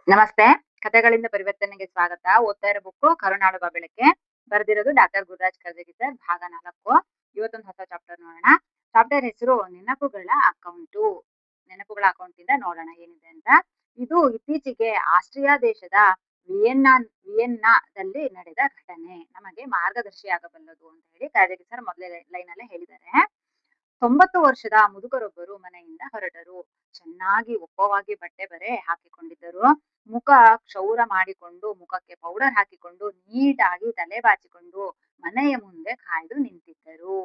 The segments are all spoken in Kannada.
ನಮಸ್ತೆ. ಕಥೆಗಳಿಂದ ಪರಿವರ್ತನೆಗೆ ಸ್ವಾಗತ. ಓದ್ತಾ ಇರೋ ಬುಕ್ಕು ಕರುನಾಳು ಬಾ ಬೆಳಕೆ. ಬರೆದಿರೋದು ಡಾಕ್ಟರ್ ಗುರುರಾಜ್ ಕರ್ಜಗಿ ಸರ್. ಭಾಗ 4. ಇವತ್ತೊಂದು ಹೊಸ ಚಾಪ್ಟರ್ ನೋಡೋಣ. ಚಾಪ್ಟರ್ ಹೆಸರು ನೆನಪುಗಳ ಅಕೌಂಟು. ನೆನಪುಗಳ ಅಕೌಂಟಿಂದ ನೋಡೋಣ ಏನಿದೆ ಅಂತ. ಇದು ಇತ್ತೀಚೆಗೆ ಆಸ್ಟ್ರಿಯಾ ದೇಶದ ವಿಯೆನ್ನಾದಲ್ಲಿ ನಡೆದ ಘಟನೆ. ನಮಗೆ ಮಾರ್ಗದರ್ಶಿಯಾಗಬಲ್ಲದು ಅಂತ ಹೇಳಿ ಕರ್ಜಗಿ ಸರ್ ಮೊದಲೇ ಲೈನಲ್ಲೇ ಹೇಳಿದ್ದಾರೆ. 90 ವರ್ಷದ ಮುದುಕರೊಬ್ಬರು ಮನೆಯಿಂದ ಹೊರಟರು. ಚೆನ್ನಾಗಿ ಒಪ್ಪವಾಗಿ ಬಟ್ಟೆ ಬರೆ ಹಾಕಿಕೊಂಡಿದ್ದರು. ಮುಖ ಕ್ಷೌರ ಮಾಡಿಕೊಂಡು, ಮುಖಕ್ಕೆ ಪೌಡರ್ ಹಾಕಿಕೊಂಡು, ನೀಟಾಗಿ ತಲೆ ಬಾಚಿಕೊಂಡು ಮನೆಯ ಮುಂದೆ ಕಾಯ್ದು ನಿಂತಿದ್ದರು.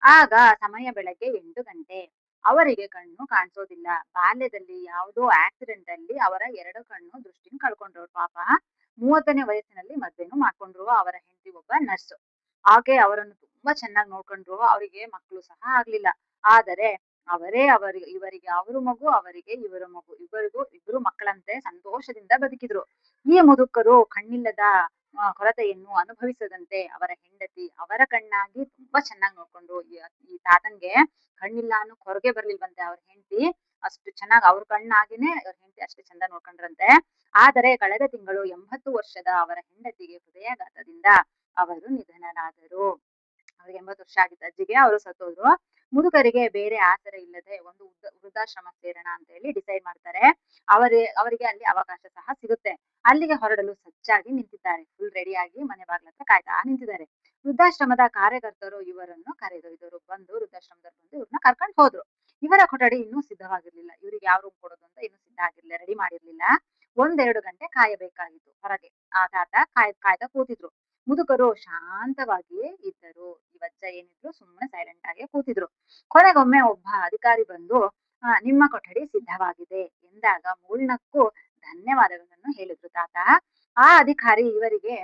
ಆಗ ಸಮಯ ಬೆಳಗ್ಗೆ 8 ಗಂಟೆ. ಅವರಿಗೆ ಕಣ್ಣು ಕಾಣಿಸೋದಿಲ್ಲ. ಬಾಲ್ಯದಲ್ಲಿ ಯಾವುದೋ ಆಕ್ಸಿಡೆಂಟ್ ಅಲ್ಲಿ ಅವರ 2 ಕಣ್ಣು ದೃಷ್ಟಿನ ಕಳ್ಕೊಂಡ್ರು ಪಾಪ. 30ನೇ ವಯಸ್ಸಿನಲ್ಲಿ ಮದ್ವೆನೂ ಮಾಡ್ಕೊಂಡ್ರು. ಅವರ ಹೆಂಡತಿ ಒಬ್ಬ ನರ್ಸ್. ಆಕೆ ಅವರನ್ನು ತುಂಬಾ ಚೆನ್ನಾಗಿ ನೋಡ್ಕೊಂಡ್ರು. ಅವರಿಗೆ ಮಕ್ಕಳು ಸಹ ಆಗ್ಲಿಲ್ಲ. ಆದರೆ ಇವರಿಗೆ ಅವರು ಮಗು, ಅವರಿಗೆ ಇವರು ಮಗು, ಇಬ್ಬರು ಮಕ್ಕಳಂತೆ ಸಂತೋಷದಿಂದ ಬದುಕಿದ್ರು. ಈ ಮುದುಕರು ಕಣ್ಣಿಲ್ಲದ ಕೊರತೆಯನ್ನು ಅನುಭವಿಸದಂತೆ ಅವರ ಹೆಂಡತಿ ಅವರ ಕಣ್ಣಾಗಿ ತುಂಬಾ ಚೆನ್ನಾಗಿ ನೋಡ್ಕೊಂಡ್ರು. ಈ ತಾತನ್ಗೆ ಕಣ್ಣಿಲ್ಲ ಅನ್ನೋ ಕೊರಗೆ ಬರ್ಲಿಲ್ವಂತೆ. ಅವ್ರ ಹೆಂಡತಿ ಅಷ್ಟು ಚೆನ್ನಾಗಿ ಅವ್ರ ಕಣ್ಣಾಗಿನೇ ಅವ್ರ ಹೆಂಡತಿ ಅಷ್ಟು ಚಂದ ನೋಡ್ಕೊಂಡ್ರಂತೆ. ಆದರೆ ಕಳೆದ ತಿಂಗಳು 80 ವರ್ಷದ ಅವರ ಹೆಂಡತಿಗೆ ಹೃದಯಾಘಾತದಿಂದ ಅವರು ನಿಧನರಾದರು. ಅವ್ರಿಗೆ 80 ವರ್ಷ ಆಗಿತ್ತು ಅಜ್ಜಿಗೆ. ಅವರು ಸತ್ತೋದ್ರು. ಮುದುಕರಿಗೆ ಬೇರೆ ಆಸರೆ ಇಲ್ಲದೆ ಒಂದು ವೃದ್ಧಾಶ್ರಮ ಸೇರೋಣ ಅಂತ ಹೇಳಿ ಡಿಸೈಡ್ ಮಾಡ್ತಾರೆ. ಅವರಿಗೆ ಅಲ್ಲಿ ಅವಕಾಶ ಸಹ ಸಿಗುತ್ತೆ. ಅಲ್ಲಿಗೆ ಹೊರಡಲು ಸಜ್ಜಾಗಿ ನಿಂತಿದ್ದಾರೆ. ಫುಲ್ ರೆಡಿಯಾಗಿ ಮನೆ ಬಾಗ್ಲ ಹತ್ರ ಕಾಯ್ತಾ ನಿಂತಿದ್ದಾರೆ. ವೃದ್ಧಾಶ್ರಮದ ಕಾರ್ಯಕರ್ತರು ಇವರನ್ನು ಕರೆದೊಯ್ದರು. ವೃದ್ಧಾಶ್ರಮದವ್ರು ಬಂದು ಇವ್ರನ್ನ ಕರ್ಕೊಂಡು ಹೋದ್ರು. ಇವರ ಕೊಠಡಿ ಇನ್ನೂ ಸಿದ್ಧವಾಗಿರ್ಲಿಲ್ಲ. ಇವ್ರಿಗೆ ಯಾವ ರೂಮ್ ಕೊಡೋದು ಅಂತ ಇನ್ನೂ ಸಿದ್ಧ ಆಗಿರ್ಲಿಲ್ಲ, ರೆಡಿ ಮಾಡಿರ್ಲಿಲ್ಲ. 1-2 ಗಂಟೆ ಕಾಯಬೇಕಾಗಿತ್ತು ಹೊರಗೆ. ಆ ತಾತ ಕಾಯ್ತಾ ಕೂತಿದ್ರು. ಮುದುಕರು ಶಾಂತವಾಗಿ ಇದ್ದರು. ಈ ವಜ್ಜ ಏನಿದ್ರು ಸುಮ್ಮನೆ ಸೈಲೆಂಟ್ ಆಗಿ ಕೂತಿದ್ರು. ಕೊನೆಗೊಮ್ಮೆ ಒಬ್ಬ ಅಧಿಕಾರಿ ಬಂದು ನಿಮ್ಮ ಕೊಠಡಿ ಸಿದ್ಧವಾಗಿದೆ ಎಂದಾಗ ಮುಗುಳ್ನಕ್ಕೂ ಧನ್ಯವಾದಗಳನ್ನು ಹೇಳಿದ್ರು ತಾತ. ಆ ಅಧಿಕಾರಿ ಇವರಿಗೆ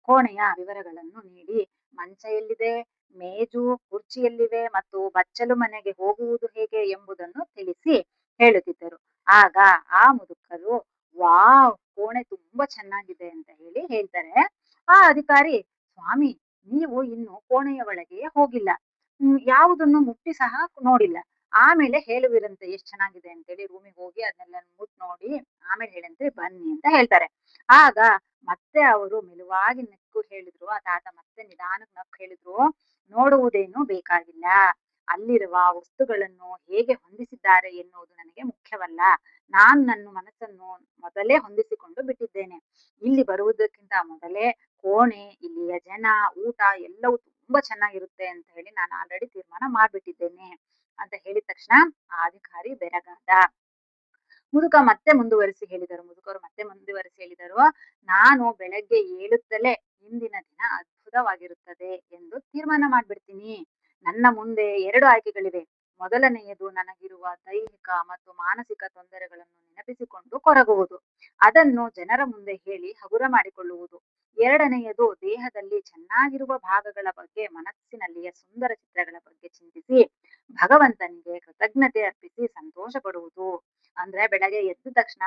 ಕೋಣೆಯ ವಿವರಗಳನ್ನು ನೀಡಿ ಮಂಚ ಎಲ್ಲಿದೆ, ಮೇಜು, ಕುರ್ಚಿ ಎಲ್ಲಿವೆ ಮತ್ತು ಬಚ್ಚಲು ಮನೆಗೆ ಹೋಗುವುದು ಹೇಗೆ ಎಂಬುದನ್ನು ತಿಳಿಸಿ ಹೇಳುತ್ತಿದ್ದರು. ಆಗ ಆ ಮುದುಕರು ವಾವ್, ಕೋಣೆ ತುಂಬಾ ಚೆನ್ನಾಗಿದೆ ಅಂತ ಹೇಳಿ ಹೇಳ್ತಾರೆ. ಆ ಅಧಿಕಾರಿ, ಸ್ವಾಮಿ, ನೀವು ಇನ್ನು ಕೋಣೆಯ ಒಳಗೆ ಹೋಗಿಲ್ಲ, ಯಾವುದನ್ನು ಮುಟ್ಟಿ ಸಹ ನೋಡಿಲ್ಲ. ಆಮೇಲೆ ಹೇಳುವಿರಂತೆ ಎಷ್ಟ್ ಚೆನ್ನಾಗಿದೆ ಅಂತೇಳಿ. ರೂಮಿಗೆ ಹೋಗಿ ಅದನ್ನೆಲ್ಲ ಮುಟ್ ನೋಡಿ ಆಮೇಲೆ ಹೇಳಂತೆ ಬನ್ನಿ ಅಂತ ಹೇಳ್ತಾರೆ. ಆಗ ಮತ್ತೆ ಅವರು ಮೆಲುವಾಗಿ ನಕ್ಕು ಹೇಳಿದ್ರು. ಆ ತಾತ ಮತ್ತೆ ನಿಧಾನಕ್ಕೆ ನಕ್ಕು ಹೇಳಿದ್ರು, ನೋಡುವುದೇನು ಬೇಕಾಗಿಲ್ಲ. ಅಲ್ಲಿರುವ ವಸ್ತುಗಳನ್ನು ಹೇಗೆ ಹೊಂದಿಸಿದ್ದಾರೆ ಎನ್ನುವುದು ನನಗೆ ಮುಖ್ಯವಲ್ಲ. ನಾನು ನನ್ನ ಮನಸ್ಸನ್ನು ಮೊದಲೇ ಹೊಂದಿಸಿಕೊಂಡು ಬಿಟ್ಟಿದ್ದೇನೆ. ಇಲ್ಲಿ ಬರುವುದಕ್ಕಿಂತ ಮೊದಲೇ ಕೋಣೆ, ಇಲ್ಲಿಯ ಜನ, ಊಟ ಎಲ್ಲವೂ ತುಂಬಾ ಚೆನ್ನಾಗಿರುತ್ತೆ ಅಂತ ಹೇಳಿ ನಾನು ಆಲ್ರೆಡಿ ತೀರ್ಮಾನ ಮಾಡ್ಬಿಟ್ಟಿದ್ದೇನೆ ಅಂತ ಹೇಳಿದ ತಕ್ಷಣ ಆ ಅಧಿಕಾರಿ ಬೆರಗಾದ. ಮುದುಕರು ಮತ್ತೆ ಮುಂದುವರಿಸಿ ಹೇಳಿದರು, ನಾನು ಬೆಳಗ್ಗೆ ಏಳುತ್ತಲೇ ಇಂದಿನ ದಿನ ಅದ್ಭುತವಾಗಿರುತ್ತದೆ ಎಂದು ತೀರ್ಮಾನ ಮಾಡ್ಬಿಡ್ತೀನಿ. ನನ್ನ ಮುಂದೆ 2 ಆಯ್ಕೆಗಳಿವೆ. ಮೊದಲನೆಯದು ನನಗಿರುವ ದೈಹಿಕ ಮತ್ತು ಮಾನಸಿಕ ತೊಂದರೆಗಳನ್ನು ನೆನಪಿಸಿಕೊಂಡು ಕೊರಗುವುದು. ಅದನ್ನು ಜನರ ಮುಂದೆ ಹೇಳಿ ಹಗುರ ಮಾಡಿಕೊಳ್ಳುವುದು. ಎರಡನೆಯದು ದೇಹದಲ್ಲಿ ಚೆನ್ನಾಗಿರುವ ಭಾಗಗಳ ಬಗ್ಗೆ, ಮನಸ್ಸಿನಲ್ಲಿಯ ಸುಂದರ ಚಿತ್ರಗಳ ಬಗ್ಗೆ ಚಿಂತಿಸಿ ಭಗವಂತನಿಗೆ ಕೃತಜ್ಞತೆ ಅರ್ಪಿಸಿ ಸಂತೋಷ ಪಡುವುದು. ಅಂದ್ರೆ ಬೆಳಗ್ಗೆ ಎದ್ದ ತಕ್ಷಣ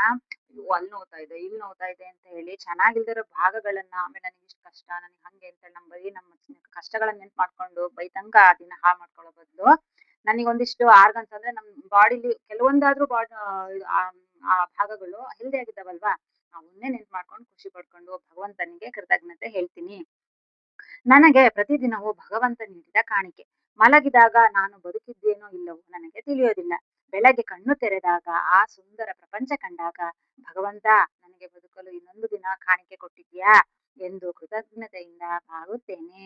ಅಲ್ಲಿ ನೋವ್ತಾ ಇದೆ, ಇಲ್ಲಿ ನೋವ್ತಾ ಇದೆ ಅಂತ ಹೇಳಿ ಚೆನ್ನಾಗಿಲ್ದಿರೋ ಭಾಗಗಳನ್ನ, ಆಮೇಲೆ ನನಗೆ ಇಷ್ಟ ಕಷ್ಟ, ನನಗೆ ಹಂಗೆ ಅಂತ ಹೇಳಿ ನಮ್ಮ ಕಷ್ಟಗಳನ್ನ ನೆನ್ಪು ಮಾಡ್ಕೊಂಡು ಬೈತಂಕ ಆ ದಿನ ಹಾಳು ಮಾಡ್ಕೊಳ್ಳೋ ಬದಲು, ನನಗೊಂದಿಷ್ಟು ಆರ್ಗನ್ಸ್ ಅಂದ್ರೆ ನಮ್ ಬಾಡಿಲಿ ಕೆಲವೊಂದಾದ್ರೂ ಆ ಭಾಗಗಳು ಹೆಲ್ದಿ ಆಗಿದ್ದಾವಲ್ವಾ, ಅವನ್ನೇ ನೆನ್ಪು ಮಾಡ್ಕೊಂಡು ಖುಷಿ ಪಡ್ಕೊಂಡು ಭಗವಂತನಿಗೆ ಕೃತಜ್ಞತೆ ಹೇಳ್ತೀನಿ. ನನಗೆ ಪ್ರತಿದಿನವೂ ಭಗವಂತ ನೀಡಿದ ಕಾಣಿಕೆ. ಮಲಗಿದಾಗ ನಾನು ಬದುಕಿದ್ದೇನೋ ಇಲ್ಲವೋ ನನಗೆ ತಿಳಿಯೋದಿಲ್ಲ. ಬೆಳಗ್ಗೆ ಕಣ್ಣು ತೆರೆದಾಗ ಆ ಸುಂದರ ಪ್ರಪಂಚ ಕಂಡಾಗ, ಭಗವಂತ, ನನಗೆ ಬದುಕಲು ಇನ್ನೊಂದು ದಿನ ಕಾಣಿಕೆ ಕೊಟ್ಟಿದ್ಯಾ ಎಂದು ಕೃತಜ್ಞತೆಯಿಂದ ಬಾಳುತ್ತೇನೆ.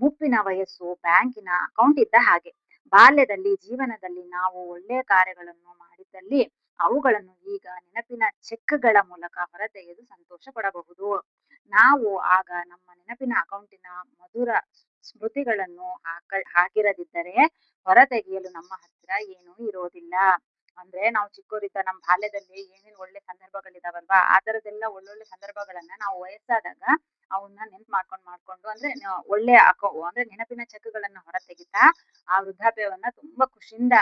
ಮುಪ್ಪಿನ ವಯಸ್ಸು ಬ್ಯಾಂಕಿನ ಅಕೌಂಟ್ ಇದ್ದ ಹಾಗೆ. ಬಾಲ್ಯದಲ್ಲಿ, ಜೀವನದಲ್ಲಿ ನಾವು ಒಳ್ಳೆಯ ಕಾರ್ಯಗಳನ್ನು ಮಾಡಿದ್ದಲ್ಲಿ ಅವುಗಳನ್ನು ಈಗ ನೆನಪಿನ ಚೆಕ್ಗಳ ಮೂಲಕ ಹೊರತೆಗೆದು ಸಂತೋಷ ಪಡಬಹುದು. ನಾವು ಆಗ ನಮ್ಮ ನೆನಪಿನ ಅಕೌಂಟಿನ ಮಧುರ ಸ್ಮೃತಿಗಳನ್ನು ಹಾಕಿರದಿದ್ದರೆ ಹೊರತೆಗೆಯಲು ನಮ್ಮ ಹತ್ತಿರ ಏನೂ ಇರೋದಿಲ್ಲ. ಅಂದ್ರೆ ನಾವು ಚಿಕ್ಕವರಿದ್ದ ನಮ್ಮ ಬಾಲ್ಯದಲ್ಲಿ ಏನೇನು ಒಳ್ಳೆ ಸಂದರ್ಭಗಳಿದಾವಲ್ವಾ, ಆ ತರದೆಲ್ಲ ಒಳ್ಳೊಳ್ಳೆ ಸಂದರ್ಭಗಳನ್ನ ನಾವು ವಯಸ್ಸಾದಾಗ ಅವನ್ನ ನೆನ್ಪು ಮಾಡ್ಕೊಂಡು ಅಂದ್ರೆ ಒಳ್ಳೆ ಅಂದ್ರೆ ನೆನಪಿನ ಚೆಕ್ಗಳನ್ನ ಹೊರ ತೆಗಿತಾ ಆ ವೃದ್ಧಾಪ್ಯವನ್ನ ತುಂಬಾ ಖುಷಿಯಿಂದ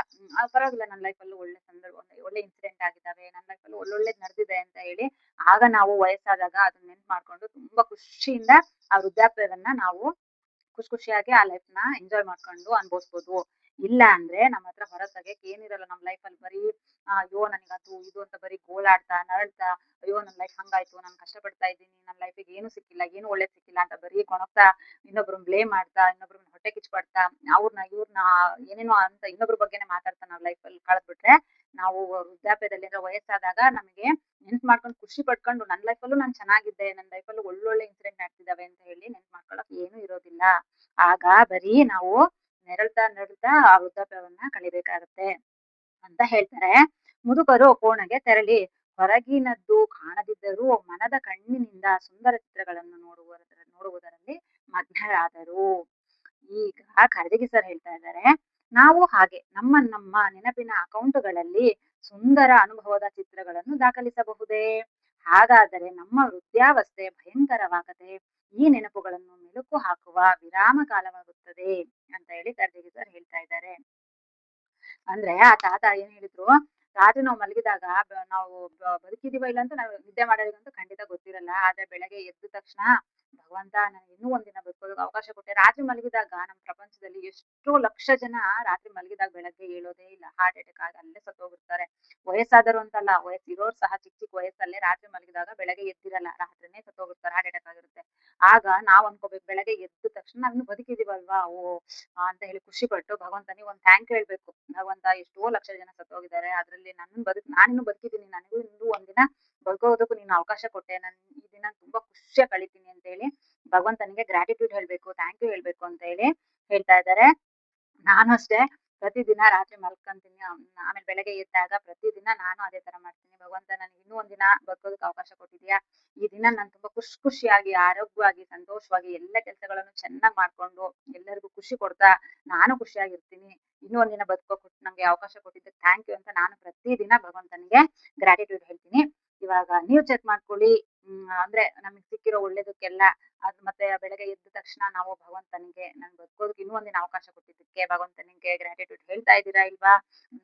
ಪರವಾಗಿಲ್ಲ, ನನ್ನ ಲೈಫಲ್ಲೂ ಒಳ್ಳೆ ಸಂದರ್ಭ, ಒಳ್ಳೆ ಇನ್ಸಿಡೆಂಟ್ ಆಗಿದ್ದಾವೆ, ನನ್ನ ಲೈಫಲ್ಲಿ ಒಳ್ಳೊಳ್ಳೇದ್ ನಡೆದಿದೆ ಅಂತ ಹೇಳಿ ಆಗ ನಾವು ವಯಸ್ಸಾದಾಗ ಅದನ್ನ ನೆನ್ಪು ಮಾಡ್ಕೊಂಡು ತುಂಬಾ ಖುಷಿಯಿಂದ ಆ ವೃದ್ಧಾಪ್ಯವನ್ನ ನಾವು ಖುಷಿಯಾಗಿ ಆ ಲೈಫ್ ನ ಎಂಜಾಯ್ ಮಾಡ್ಕೊಂಡು ಅನ್ಭವಿಸ್ಬೋದು. ಇಲ್ಲ ಅಂದ್ರೆ ನಮ್ಮ ಹತ್ರ ಹೊರ ತೆಗೆಯಕ್ ಏನಿರಲ್ಲ. ನಮ್ ಲೈಫಲ್ಲಿ ಬರೀ ಅಯ್ಯೋ ನನಗೆ ಅದು ಇದು ಅಂತ ಬರೀ ಗೋಳಾಡ್ತಾ ನರಳ್ತಾ ಅಯ್ಯೋ ನನ್ನ ಲೈಫ್ ಹಂಗಾಯ್ತು, ನಾನು ಕಷ್ಟಪಡ್ತಾ ಇದ್ದೀನಿ, ನನ್ನ ಲೈಫಿಗೆ ಏನು ಸಿಕ್ಕಿಲ್ಲ, ಏನು ಒಳ್ಳೇದು ಸಿಕ್ಕಿಲ್ಲ ಅಂತ ಬರೀ ಕೊಣಗ್ತಾ ಇನ್ನೊಬ್ರನ್ನ ಬ್ಲೇಮ್ ಮಾಡ್ತಾ ಇನ್ನೊಬ್ರನ್ನ ಹೊಟ್ಟೆ ಕಿಚ್ಪಡ್ತಾ ಇವ್ರನ್ನ ಏನೇನೋ ಅಂತ ಇನ್ನೊಬ್ರ ಬಗ್ಗೆನೇ ಮಾತಾಡ್ತಾ ನಾವು ಲೈಫಲ್ಲಿ ಕಳೆದ್ಬಿಟ್ರೆ ನಾವು ವೃದ್ಧಾಪ್ಯದಲ್ಲಿ ಅಂದ್ರೆ ವಯಸ್ಸಾದಾಗ ನಮಗೆ ನೆನ್ಪ್ ಮಾಡ್ಕೊಂಡು ಖುಷಿ ಪಡ್ಕೊಂಡು ನನ್ನ ಲೈಫಲ್ಲೂ ನಾನು ಚೆನ್ನಾಗಿದ್ದೆ, ನನ್ನ ಲೈಫಲ್ಲೂ ಒಳ್ಳೊಳ್ಳೆ ಇನ್ಸಿಡೆಂಟ್ ಆಗ್ತಿದಾವೆ ಅಂತ ಹೇಳಿ ನೆನ್ಪ್ ಮಾಡ್ಕೊಳಕ್ ಏನೂ ಇರೋದಿಲ್ಲ. ಆಗ ಬರೀ ನಾವು ನರಳ್ತಾ ಆ ವೃದ್ಧಾಪ್ಯವನ್ನ ಕಳಿಬೇಕಾಗತ್ತೆ ಅಂತ ಹೇಳ್ತಾರೆ. ಮುದುಕರು ಕೋಣೆಗೆ ತೆರಳಿ ಹೊರಗಿನದ್ದು ಕಾಣದಿದ್ದರೂ ಮನದ ಕಣ್ಣಿನಿಂದ ಸುಂದರ ಚಿತ್ರಗಳನ್ನು ನೋಡುವುದರಲ್ಲಿ ಮಗ್ನರಾದರು. ಈಗ ಖರ್ದಿಗಿ ಸರ್ ಹೇಳ್ತಾ ಇದ್ದಾರೆ, ನಾವು ಹಾಗೆ ನಮ್ಮ ನೆನಪಿನ ಅಕೌಂಟುಗಳಲ್ಲಿ ಸುಂದರ ಅನುಭವದ ಚಿತ್ರಗಳನ್ನು ದಾಖಲಿಸಬಹುದೇ? ಹಾಗಾದರೆ ನಮ್ಮ ವೃದ್ಧಾವಸ್ಥೆ ಭಯಂಕರವಾಗದೆ ಈ ನೆನಪುಗಳನ್ನು ಮೆಲುಕು ಹಾಕುವ ವಿರಾಮ ಕಾಲವಾಗುತ್ತದೆ ಅಂತ ಹೇಳಿ ಖರ್ದಿಗಿ ಸರ್ ಹೇಳ್ತಾ ಇದ್ದಾರೆ. ಅಂದ್ರೆ ಆ ತಾತ ಏನ್ ಹೇಳಿದ್ರು, ರಾತ್ರಿ ನಾವು ಮಲಗಿದಾಗ ನಾವು ಬದುಕಿದೀವ ಇಲ್ಲ ಅಂತ ನಾವು ನಿದ್ದೆ ಮಾಡೋರಿಗಂತೂ ಖಂಡಿತ ಗೊತ್ತಿರಲ್ಲ. ಆದ್ರೆ ಬೆಳಗ್ಗೆ ಎದ್ದ ತಕ್ಷಣ ಭಗವಂತ ನನಗೆ ಇನ್ನೂ ಒಂದಿನ ಬದುಕೋದಕ್ಕೆ ಅವಕಾಶ ಕೊಟ್ಟೆ. ರಾತ್ರಿ ಮಲಗಿದಾಗ ನಮ್ಮ ಪ್ರಪಂಚದಲ್ಲಿ ಎಷ್ಟೋ ಲಕ್ಷ ಜನ ರಾತ್ರಿ ಮಲಗಿದಾಗ ಬೆಳಗ್ಗೆ ಏಳೋದೇ ಇಲ್ಲ. ಹಾರ್ಟ್ ಅಟ್ಯಾಕ್ ಆಗಿ ಅಲ್ಲೇ ಸತ್ತೋಗಿರ್ತಾರೆ. ವಯಸ್ಸಾದರು ಅಂತಲ್ಲ, ವಯಸ್ಸಿರೋರು ಸಹ ಚಿಕ್ಕ ವಯಸ್ಸಲ್ಲೇ ರಾತ್ರಿ ಮಲಗಿದಾಗ ಬೆಳಗ್ಗೆ ಎದ್ದಿರಲ್ಲ, ರಾತ್ರಿನೇ ಸತ್ತೋಗಿರ್ತಾರೆ, ಹಾರ್ಟ್ ಅಟ್ಯಾಕ್ ಆಗಿರುತ್ತೆ. ಆಗ ನಾವ್ ಅನ್ಕೋಬೇಕು ಬೆಳಗ್ಗೆ ಎದ್ದ ತಕ್ಷಣ ನಾವು ಬದುಕಿದೀವಲ್ವಾ ಅಂತ ಹೇಳಿ ಖುಷಿ ಪಟ್ಟು ಭಗವಂತನಿಗೆ ಒಂದು ಥ್ಯಾಂಕ್ ಹೇಳ್ಬೇಕು. ಭಗವಂತ ಎಷ್ಟೋ ಲಕ್ಷ ಜನ ಸತ್ತೋಗಿದ್ದಾರೆ, ಅದ್ರಲ್ಲಿ ನಾನಿನ್ನು ಬದುಕಿದ್ದೀನಿ, ನನಗೂ ಇನ್ನೂ ಒಂದಿನ ಬದುಕೋದಕ್ಕೂ ನೀನು ಅವಕಾಶ ಕೊಟ್ಟೆ, ನಾನು ಈ ದಿನ ತುಂಬಾ ಖುಷಿಯಾಗಿ ಕಳಿತೀನಿ ಅಂತ ಹೇಳಿ ಭಗವಂತನಿಗೆ ಗ್ರಾಟಿಟ್ಯೂಡ್ ಹೇಳ್ಬೇಕು, ಥ್ಯಾಂಕ್ ಯು ಹೇಳ್ಬೇಕು ಅಂತ ಹೇಳಿ ಹೇಳ್ತಾ ಇದ್ದಾರೆ. ನಾನು ಅಷ್ಟೇ ಪ್ರತಿದಿನ ರಾತ್ರಿ ಮಲ್ಕೊಂತೀನಿ, ಆಮೇಲೆ ಬೆಳಗ್ಗೆ ಎದ್ದಾಗ ಪ್ರತಿದಿನ ನಾನು ಅದೇ ತರ ಮಾಡ್ತೀನಿ. ಭಗವಂತ ನನಗೆ ಇನ್ನೂ ಒಂದಿನ ಬದುಕೋದಕ್ಕೆ ಅವಕಾಶ ಕೊಟ್ಟಿದ್ಯಾ, ಈ ದಿನ ನಾನು ತುಂಬಾ ಖುಷಿಯಾಗಿ ಆರೋಗ್ಯವಾಗಿ ಸಂತೋಷವಾಗಿ ಎಲ್ಲ ಕೆಲಸಗಳನ್ನು ಚೆನ್ನಾಗಿ ಮಾಡ್ಕೊಂಡು ಎಲ್ಲರಿಗೂ ಖುಷಿ ಕೊಡ್ತಾ ನಾನು ಖುಷಿಯಾಗಿರ್ತೀನಿ. ಇನ್ನೂ ಒಂದಿನ ಬದುಕೋಕೆ ನಂಗೆ ಅವಕಾಶ ಕೊಟ್ಟಿದ್ದಕ್ಕೆ ಥ್ಯಾಂಕ್ ಯು ಅಂತ ನಾನು ಪ್ರತಿದಿನ ಭಗವಂತನಿಗೆ ಗ್ರಾಟಿಟ್ಯೂಡ್ ಹೇಳ್ತೀನಿ. ಇವಾಗ ನೀವು ಚೆಕ್ ಮಾಡ್ಕೊಳ್ಳಿ. ಅಂದ್ರೆ ನಮಗೆ ಸಿಕ್ಕಿರೋ ಒಳ್ಳೇದಕ್ಕೆಲ್ಲ ಅದು ಮತ್ತೆ ಬೆಳಗ್ಗೆ ಎದ್ದ ತಕ್ಷಣ ನಾವು ಭಗವಂತನಿಗೆ ನನ್ ಬದುಕೋದಕ್ಕೆ ಇನ್ನೂ ಒಂದಿನ ಅವಕಾಶ ಕೊಟ್ಟಿದ್ದಕ್ಕೆ ಭಗವಂತನಿಗೆ ಗ್ರಾಟಿಟ್ಯೂಡ್ ಹೇಳ್ತಾ ಇದ್ದೀರಾ ಇಲ್ವಾ?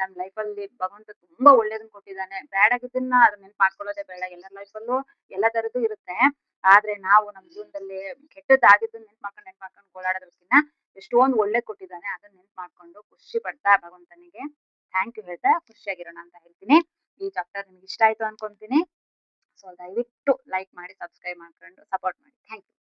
ನಮ್ ಲೈಫಲ್ಲಿ ಭಗವಂತ ತುಂಬಾ ಒಳ್ಳೇದನ್ನ ಕೊಟ್ಟಿದ್ದಾನೆ. ಬ್ಯಾಡ್ ಆಗಿದ್ದನ್ನ ಅದನ್ನ ನೆನ್ಪ್ ಮಾಡ್ಕೊಳ್ಳೋದೇ ಬೇಡ. ಎಲ್ಲರ ಲೈಫಲ್ಲೂ ಎಲ್ಲ ತರದ್ದು ಇರುತ್ತೆ. ಆದ್ರೆ ನಾವು ನಮ್ ಜೀವನದಲ್ಲಿ ಕೆಟ್ಟದ್ದಾಗಿದ್ದನ್ನ ನೆನ್ಪ್ ಮಾಡ್ಕೊಂಡು ಗೋಳಾಡೋದಕ್ಕಿಂತ ಎಷ್ಟೊಂದು ಒಳ್ಳೇದ್ ಕೊಟ್ಟಿದ್ದಾನೆ ಅದನ್ನ ನೆನ್ಪ್ ಮಾಡ್ಕೊಂಡು ಖುಷಿ ಪಡ್ತಾ ಭಗವಂತನಿಗೆ ಥ್ಯಾಂಕ್ ಯು ಹೇಳ್ತಾ ಖುಷಿಯಾಗಿರೋಣ ಅಂತ ಹೇಳ್ತೀನಿ. ಈ ಚಾಪ್ಟರ್ ನಿಮ್ಗೆ ಇಷ್ಟ ಆಯ್ತು ಅನ್ಕೊಂತೀನಿ. ಸೊ ದಯವಿಟ್ಟು ಲೈಕ್ ಮಾಡಿ, ಸಬ್ಸ್ಕ್ರೈಬ್ ಮಾಡ್ಕೊಂಡು ಸಪೋರ್ಟ್ ಮಾಡಿ. Thank you.